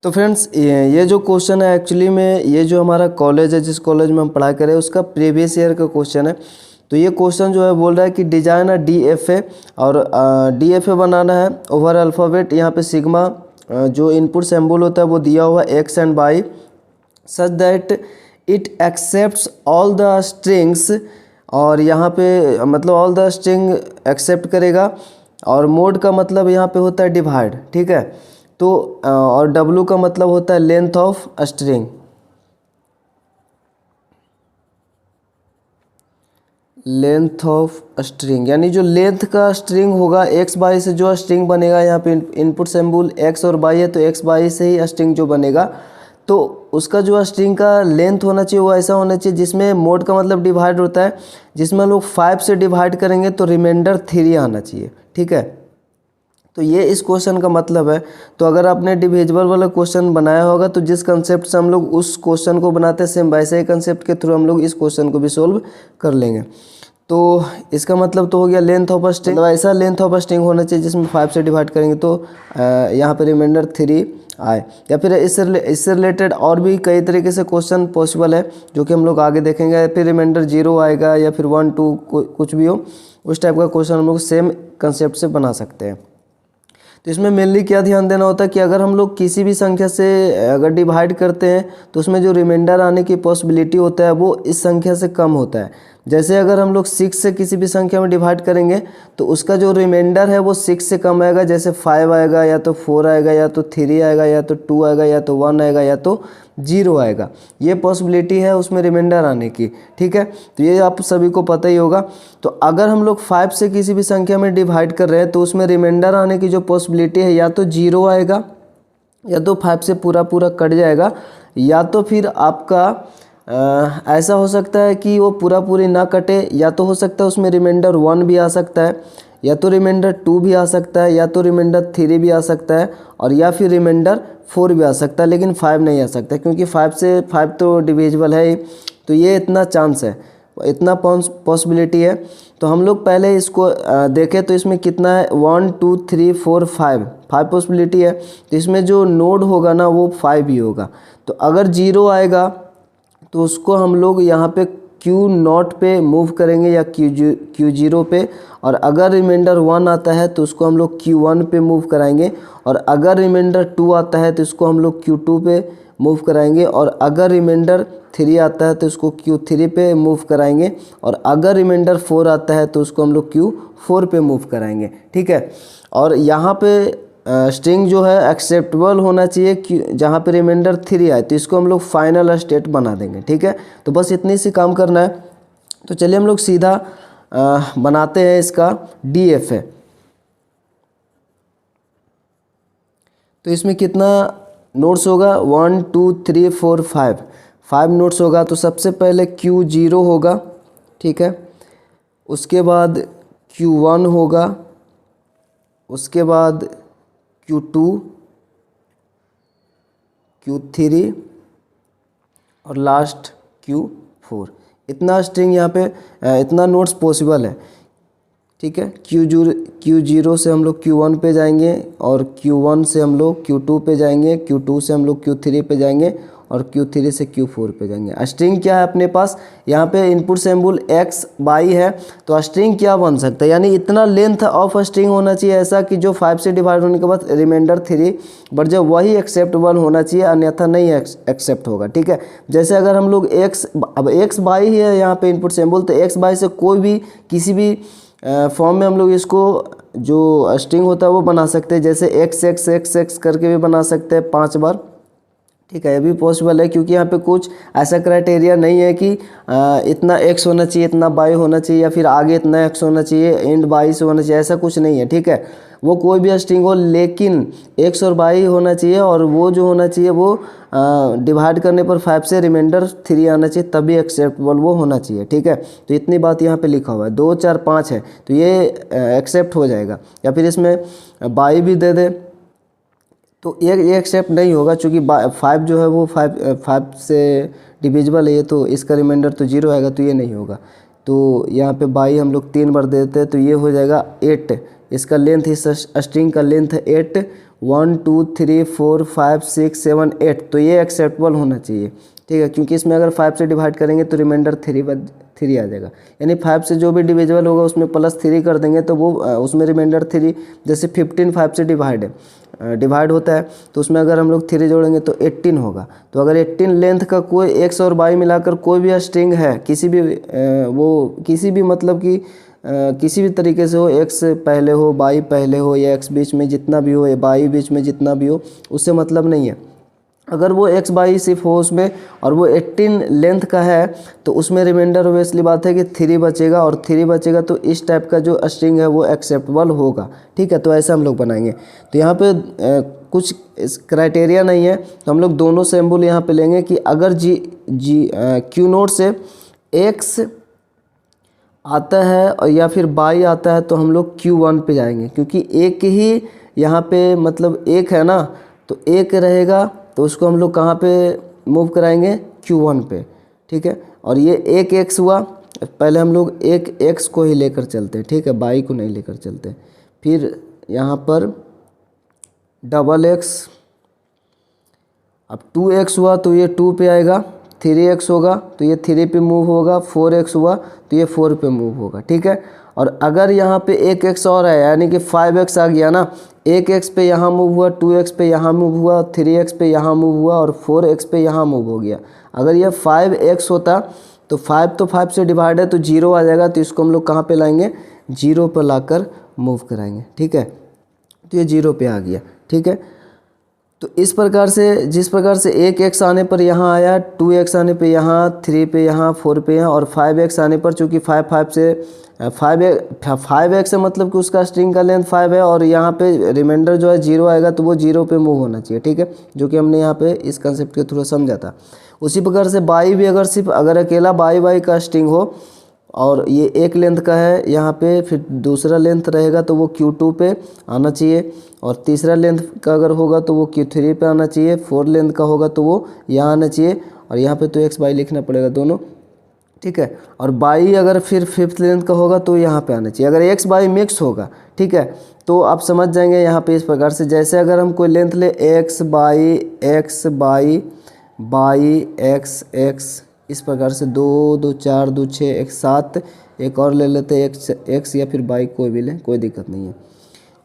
तो फ्रेंड्स ये जो क्वेश्चन है एक्चुअली में ये जो हमारा कॉलेज है जिस कॉलेज में हम पढ़ाई करें उसका प्रीवियस ईयर का क्वेश्चन है। तो ये क्वेश्चन जो है बोल रहा है कि डिजाइन अ DFA और DFA बनाना है ओवर अल्फ़ाबेट। यहाँ पे सिग्मा जो इनपुट सिंबल होता है वो दिया हुआ x and y such that it accepts all the strings. और यहाँ पे मतलब ऑल द स्ट्रिंग एक्सेप्ट करेगा और मोड का मतलब यहाँ पे होता है डिवाइड, ठीक है। तो और W का मतलब होता है length of string. Length of string यानी जो लेंथ का स्ट्रिंग होगा एक्स बाई से जो स्ट्रिंग बनेगा, यहाँ पे इनपुट सिंबल एक्स और बाई है तो एक्स बाई से ही स्ट्रिंग जो बनेगा तो उसका जो स्ट्रिंग का लेंथ होना चाहिए वो ऐसा होना चाहिए जिसमें मोड का मतलब डिवाइड होता है, जिसमें लोग 5 से डिवाइड करेंगे तो रिमाइंडर 3 आना चाहिए, ठीक है। तो ये इस क्वेश्चन का मतलब है। तो अगर आपने डिविजिबल वाला क्वेश्चन बनाया होगा तो जिस कंसेप्ट से हम लोग उस क्वेश्चन को बनाते हैं सेम वैसे ही कंसेप्ट के थ्रू हम लोग इस क्वेश्चन को भी सोल्व कर लेंगे। तो इसका मतलब तो हो गया लेंथ ऑफ स्ट्रिंग, मतलब ऐसा लेंथ ऑफ स्ट्रिंग होना चाहिए जिसमें 5 से डिवाइड करेंगे तो यहाँ पर रिमाइंडर 3 आए। या फिर इससे रिलेटेड और भी कई तरीके से क्वेश्चन पॉसिबल है जो कि हम लोग आगे देखेंगे। फिर रिमाइंडर 0 आएगा या फिर 1 2 कुछ भी हो, उस टाइप का क्वेश्चन हम लोग सेम कंसेप्ट से बना सकते हैं। तो इसमें मेनली क्या ध्यान देना होता है कि अगर हम लोग किसी भी संख्या से अगर डिवाइड करते हैं तो उसमें जो रिमाइंडर आने की पॉसिबिलिटी होता है वो इस संख्या से कम होता है। जैसे अगर हम लोग 6 से किसी भी संख्या में डिवाइड करेंगे तो उसका जो रिमाइंडर है वो 6 से कम आएगा, जैसे 5 आएगा या तो 4 आएगा या तो 3 आएगा या तो 2 आएगा या तो 1 आएगा या तो 0 आएगा। ये पॉसिबिलिटी है उसमें रिमाइंडर आने की, ठीक है। तो ये आप सभी को पता ही होगा। तो अगर हम लोग 5 से किसी भी संख्या में डिवाइड कर रहे हैं तो उसमें रिमाइंडर आने की जो पॉसिबिलिटी है या तो 0 आएगा या तो 5 से पूरा कट जाएगा, या तो फिर आपका ऐसा हो सकता है कि वो पूरी ना कटे, या तो हो सकता है उसमें रिमाइंडर 1 भी आ सकता है या तो रिमाइंडर 2 भी आ सकता है या तो रिमाइंडर 3 भी आ सकता है और या फिर रिमाइंडर 4 भी आ सकता है, लेकिन 5 नहीं आ सकता क्योंकि 5 से 5 तो डिविजिबल है ही। तो ये इतना चांस है, इतना पॉसिबिलिटी है। तो हम लोग पहले इसको देखें तो इसमें कितना है 1 2 3 4 5 पॉसिबिलिटी है। तो इसमें जो नोड होगा ना वो 5 ही होगा। तो अगर 0 आएगा तो उसको हम लोग यहाँ पे Q0 पे मूव करेंगे या Q0 पे, और अगर रिमाइंडर 1 आता है तो उसको हम लोग Q1 पे मूव कराएंगे, और अगर रिमाइंडर 2 आता है तो इसको हम लोग Q2 पे मूव कराएंगे, और अगर रिमाइंडर 3 आता है तो उसको Q3 पे मूव कराएंगे, और अगर रिमाइंडर 4 आता है तो उसको हम लोग Q4 पे मूव कराएंगे, ठीक है। और यहाँ पे स्ट्रिंग जो है एक्सेप्टेबल होना चाहिए जहाँ पे रिमाइंडर 3 आए तो इसको हम लोग फाइनल स्टेट बना देंगे, ठीक है। तो बस इतनी सी काम करना है। तो चलिए हम लोग सीधा बनाते हैं इसका DFA। तो इसमें कितना नोट्स होगा 1 2 3 4 5 नोट्स होगा। तो सबसे पहले Q0 होगा, ठीक है। उसके बाद Q1 होगा, उसके बाद Q2 Q3 और लास्ट Q4। इतना स्ट्रिंग यहाँ पे इतना नोट्स पॉसिबल है, ठीक है। Q0 से हम लोग Q1 पे जाएंगे और Q1 से हम लोग Q2 पे जाएंगे, Q2 से हम लोग Q3 पे जाएंगे और Q3 से Q4 पे जाएंगे। स्ट्रिंग क्या है अपने पास, यहाँ पे इनपुट सिंबल एक्स बाई है तो स्ट्रिंग क्या बन सकता है, यानी इतना लेंथ ऑफ स्ट्रिंग होना चाहिए ऐसा कि जो 5 से डिवाइड होने के बाद रिमाइंडर 3 बढ़ जाए, वही एक्सेप्टेबल होना चाहिए, अन्यथा नहीं एक्सेप्ट होगा, ठीक है। जैसे अगर हम लोग अब एक्स बाई है यहाँ पे इनपुट सिंबल, तो एक्स बाई से कोई भी किसी भी फॉर्म में हम लोग इसको जो स्ट्रिंग होता है वो बना सकते हैं, जैसे x करके भी बना सकते हैं 5 बार, ठीक है। ये भी पॉसिबल है क्योंकि यहाँ पे कुछ ऐसा क्राइटेरिया नहीं है कि इतना x होना चाहिए, इतना बाई होना चाहिए, या फिर आगे इतना x होना चाहिए, एंड बाई से होना चाहिए, ऐसा कुछ नहीं है, ठीक है। वो कोई भी स्ट्रिंग हो लेकिन x और बाई होना चाहिए, और वो जो होना चाहिए वो डिवाइड करने पर 5 से रिमाइंडर 3 आना चाहिए, तभी एक्सेप्टेबल वो होना चाहिए, ठीक है। तो इतनी बात यहाँ पे लिखा हुआ है, 2 4 5 है तो ये एक्सेप्ट हो जाएगा। या फिर इसमें बाई भी दे दे तो ये एक्सेप्ट नहीं होगा क्योंकि 5 जो है वो 5 से डिविजिबल है ये, तो इसका रिमाइंडर तो 0 आएगा तो ये नहीं होगा। तो यहाँ पे बाई हम लोग 3 बार देते हैं तो ये हो जाएगा 8। इसका लेंथ, इस स्ट्रिंग का लेंथ है 8, 1 2 3 4 5 6 7 8, तो ये एक्सेप्टेबल होना चाहिए, ठीक है, क्योंकि इसमें अगर 5 से डिवाइड करेंगे तो रिमाइंडर 3 आ जाएगा, यानी 5 से जो भी डिविजिबल होगा उसमें +3 कर देंगे तो वो उसमें रिमाइंडर 3, जैसे 15 5 से डिवाइड होता है, तो उसमें अगर हम लोग 3 जोड़ेंगे तो 18 होगा। तो अगर 18 लेंथ का कोई एक्स और वाई मिलाकर कोई भी स्ट्रिंग है, किसी भी मतलब कि किसी भी तरीके से हो, एक्स पहले हो वाई पहले हो या एक्स बीच में जितना भी हो या वाई बीच में जितना भी हो, उससे मतलब नहीं है। अगर वो एक्स वाई सिर्फ हो उसमें और वो 18 लेंथ का है तो उसमें रिमाइंडर ओबियसली बात है कि 3 बचेगा, और 3 बचेगा तो इस टाइप का जो स्ट्रिंग है वो एक्सेप्टेबल होगा, ठीक है। तो ऐसा हम लोग बनाएंगे। तो यहाँ पे कुछ क्राइटेरिया नहीं है, तो हम लोग दोनों सिंबल यहाँ पे लेंगे कि अगर क्यू नोट से एक्स आता है और या फिर बाई आता है तो हम लोग Q1 पे जाएंगे, क्योंकि एक ही यहाँ पे मतलब एक है ना, तो एक रहेगा तो उसको हम लोग कहाँ पे मूव कराएंगे, Q1 पे, ठीक है। और ये एक एक्स हुआ, पहले हम लोग एक एक्स को ही लेकर चलते हैं, ठीक है, बाई को नहीं लेकर चलते। फिर यहाँ पर डबल एक्स, अब 2x हुआ तो ये 2 पे आएगा, 3x होगा तो ये 3 पे मूव होगा, 4x हुआ तो ये 4 पे मूव होगा, ठीक है। और अगर यहाँ पे एक x और है यानी कि 5x आ गया ना, एक x पे यहाँ मूव हुआ, 2x पे यहाँ मूव हुआ, 3x पे यहाँ मूव हुआ और 4x पे यहाँ मूव हो गया। अगर ये 5x होता तो 5 तो 5 से डिवाइड है तो 0 आ जाएगा, तो इसको हम लोग कहाँ पे लाएंगे, 0 पर लाकर मूव कराएंगे, ठीक है। तो ये 0 पे आ गया, ठीक है। तो इस प्रकार से जिस प्रकार से एक एक्स आने पर यहाँ आया, 2x आने पे यहाँ, 3 पे यहाँ, 4 पे यहाँ, और 5x आने पर चूँकि 5x है मतलब कि उसका स्ट्रिंग का लेंथ 5 है और यहाँ पे रिमाइंडर जो है 0 आएगा तो वो 0 पे मूव होना चाहिए, ठीक है, जो कि हमने यहाँ पे इस कंसेप्ट के थ्रू समझा था। उसी प्रकार से बाई भी अगर अकेला बाई का स्ट्रिंग हो और ये एक लेंथ का है यहाँ पे, फिर दूसरा लेंथ रहेगा तो वो Q2 पे आना चाहिए, और तीसरा लेंथ का अगर होगा तो वो Q3 पे आना चाहिए, 4 लेंथ का होगा तो वो यहाँ आना चाहिए, और यहाँ पे तो एक्स बाई लिखना पड़ेगा दोनों, ठीक है। और बाई अगर फिर 5th लेंथ का होगा तो यहाँ पे आना चाहिए। अगर एक्स बाई मिक्स होगा, ठीक है, तो आप समझ जाएंगे यहाँ पे इस प्रकार से, जैसे अगर हम कोई लेंथ ले एक्स बाई एक्स, इस प्रकार से 2 2 4 2 6 1 7, एक और ले लेते हैं एक्स या फिर बाई, कोई भी लें, कोई दिक्कत नहीं है।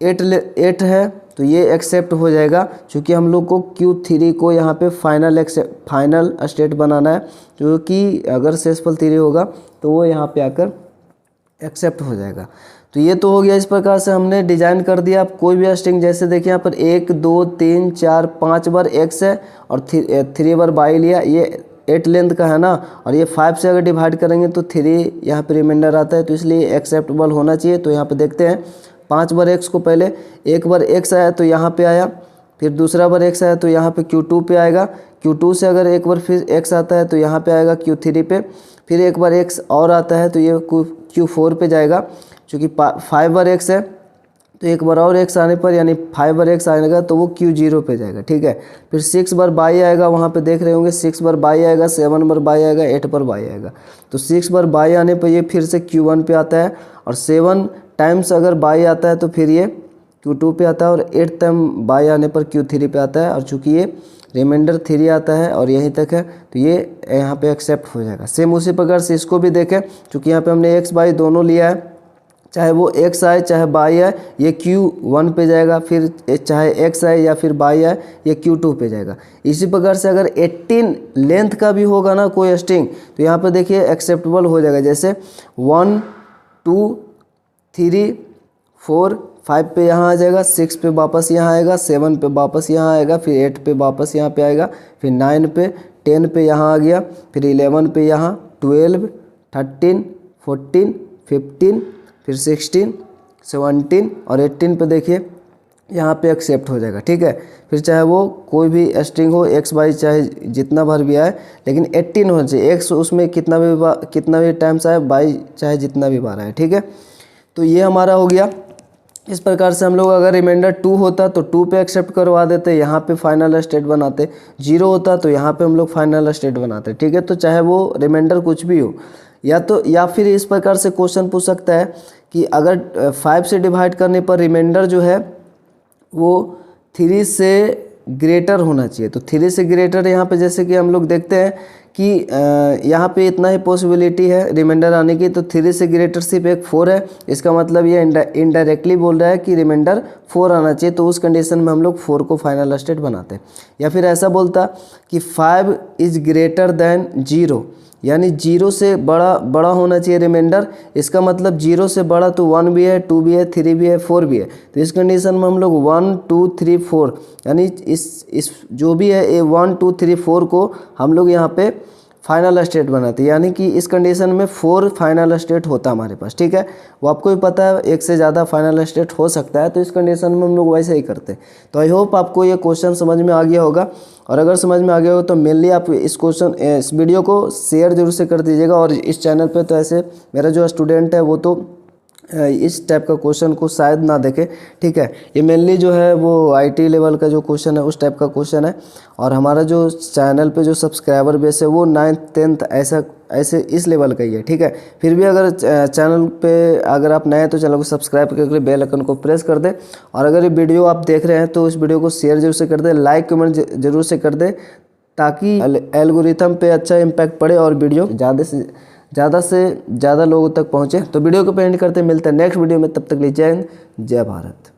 8 है तो ये एक्सेप्ट हो जाएगा, क्योंकि हम लोग को Q3 को यहाँ पे फाइनल स्टेट बनाना है, जो कि अगर शेषफल 3 होगा तो वो यहाँ पे आकर एक्सेप्ट हो जाएगा। तो ये तो हो गया। इस प्रकार से हमने डिजाइन कर दिया। आप कोई भी स्ट्रिंग, जैसे देखिए यहाँ पर 1 2 3 4 5 बार एक्स है और 3 बार बाई लिया, ये 8 लेंथ का है ना, और ये 5 से अगर डिवाइड करेंगे तो 3 यहाँ पे रिमाइंडर आता है, तो इसलिए एक्सेप्टेबल होना चाहिए। तो यहाँ पे देखते हैं 5 बार एक्स को, पहले एक बार एक्स आया तो यहाँ पे आया, फिर दूसरा बार एक्स आया तो यहाँ पे Q2 पे आएगा, Q2 से अगर एक बार फिर एक्स आता है तो यहाँ पे आएगा Q3 पे, फिर एक बार एक्स और आता है तो ये Q4 पे जाएगा। चूँकि 5 बार एक्स है तो एक बार और एक्स आने पर यानी 5 बार एक्स आएगा तो वो Q0 पे जाएगा, ठीक है। फिर 6 बार बाई आएगा, वहाँ पे देख रहे होंगे 6 बार बाई आएगा, 7 बार बाई आएगा, 8 बार बाई आएगा। तो 6 बार बाई आने पर ये फिर से Q1 पे आता है, और 7 टाइम्स अगर बाई आता है तो फिर ये Q2 पे आता है, और 8 टाइम बाई आने पर Q3 पे आता है। और चूँकि ये रिमाइंडर 3 आता है और यहीं तक है तो ये यहाँ पे एक्सेप्ट हो जाएगा। सेम उसी प्रकार से इसको भी देखें, चूँकि यहाँ पे हमने एक्स बाई दोनों लिया है, चाहे वो एक्स आए चाहे बाई आए ये Q1 पे जाएगा, फिर चाहे एक्स आए या फिर बाई आए ये Q2 पे जाएगा। इसी प्रकार से अगर 18 लेंथ का भी होगा ना कोई स्ट्रिंग, तो यहाँ पे देखिए एक्सेप्टेबल हो जाएगा। जैसे 1 2 3 4 5 पे यहाँ आ जाएगा, 6 पे वापस यहाँ आएगा, 7 पे वापस यहाँ आएगा, फिर 8 पे वापस यहाँ पे आएगा, फिर 9 पे 10 पे यहाँ आ गया, फिर 11 पे यहाँ, 12 13 14 15 फिर 16 17 और 18 पे देखिए यहाँ पे एक्सेप्ट हो जाएगा, ठीक है। फिर चाहे वो कोई भी स्ट्रिंग हो, एक्स बाई चाहे जितना बार भी आए, लेकिन 18 होना चाहिए। एक्स उसमें कितना भी टाइम्स आए, बाई चाहे जितना भी बार आए, ठीक है। तो ये हमारा हो गया। इस प्रकार से हम लोग अगर रिमाइंडर 2 होता तो 2 पे एक्सेप्ट करवा देते, यहाँ पे फाइनल स्टेट बनाते। 0 होता तो यहाँ पे हम लोग फाइनल स्टेट बनाते, ठीक है। तो चाहे वो रिमाइंडर कुछ भी हो, या फिर इस प्रकार से क्वेश्चन पूछ सकता है कि अगर 5 से डिवाइड करने पर रिमाइंडर जो है वो 3 से ग्रेटर होना चाहिए। तो 3 से ग्रेटर यहाँ पे जैसे कि हम लोग देखते हैं कि यहाँ पे इतना ही पॉसिबिलिटी है रिमाइंडर आने की, तो 3 से ग्रेटर सिर्फ एक 4 है। इसका मतलब ये इनडायरेक्टली बोल रहा है कि रिमाइंडर 4 आना चाहिए, तो उस कंडीशन में हम लोग 4 को फाइनल स्टेट बनाते हैं। या फिर ऐसा बोलता कि 5 इज़ ग्रेटर देन 0, यानी 0 से बड़ा होना चाहिए रिमाइंडर। इसका मतलब 0 से बड़ा तो 1 भी है, 2 भी है, 3 भी है, 4 भी है। तो इस कंडीशन में हम लोग 1 2 3 4 यानी इस जो भी है ये 1 2 3 4 को हम लोग यहाँ पे फाइनल स्टेट बनाते हैं, यानी कि इस कंडीशन में 4 फाइनल स्टेट होता है हमारे पास, ठीक है। वो आपको भी पता है एक से ज़्यादा फाइनल स्टेट हो सकता है, तो इस कंडीशन में हम लोग वैसे ही करते हैं। तो आई होप आपको ये क्वेश्चन समझ में आ गया होगा, और अगर समझ में आ गया हो तो मेनली आप इस वीडियो को शेयर जरूर से कर दीजिएगा। और इस चैनल पे तो ऐसे मेरा जो स्टूडेंट है वो तो इस टाइप का क्वेश्चन को शायद ना देखे, ठीक है। ये मेनली जो है वो आईटी लेवल का जो क्वेश्चन है उस टाइप का क्वेश्चन है। और हमारा जो चैनल पे जो सब्सक्राइबर बेस है वो 9th 10th ऐसे इस लेवल का ही है, ठीक है। फिर भी अगर चैनल पे अगर आप नए हैं तो चैनल को सब्सक्राइब करके बेल आइकन को प्रेस कर दें। और अगर ये वीडियो आप देख रहे हैं तो इस वीडियो को शेयर जरूर से कर दें, लाइक कमेंट जरूर से कर दें, ताकि एल्गोरिथम पे अच्छा इम्पैक्ट पड़े और वीडियो ज़्यादा से ज़्यादा लोगों तक पहुँचे। तो वीडियो को एंड करते मिलते हैं नेक्स्ट वीडियो में, तब तक के लिए जय हिंद, जय भारत।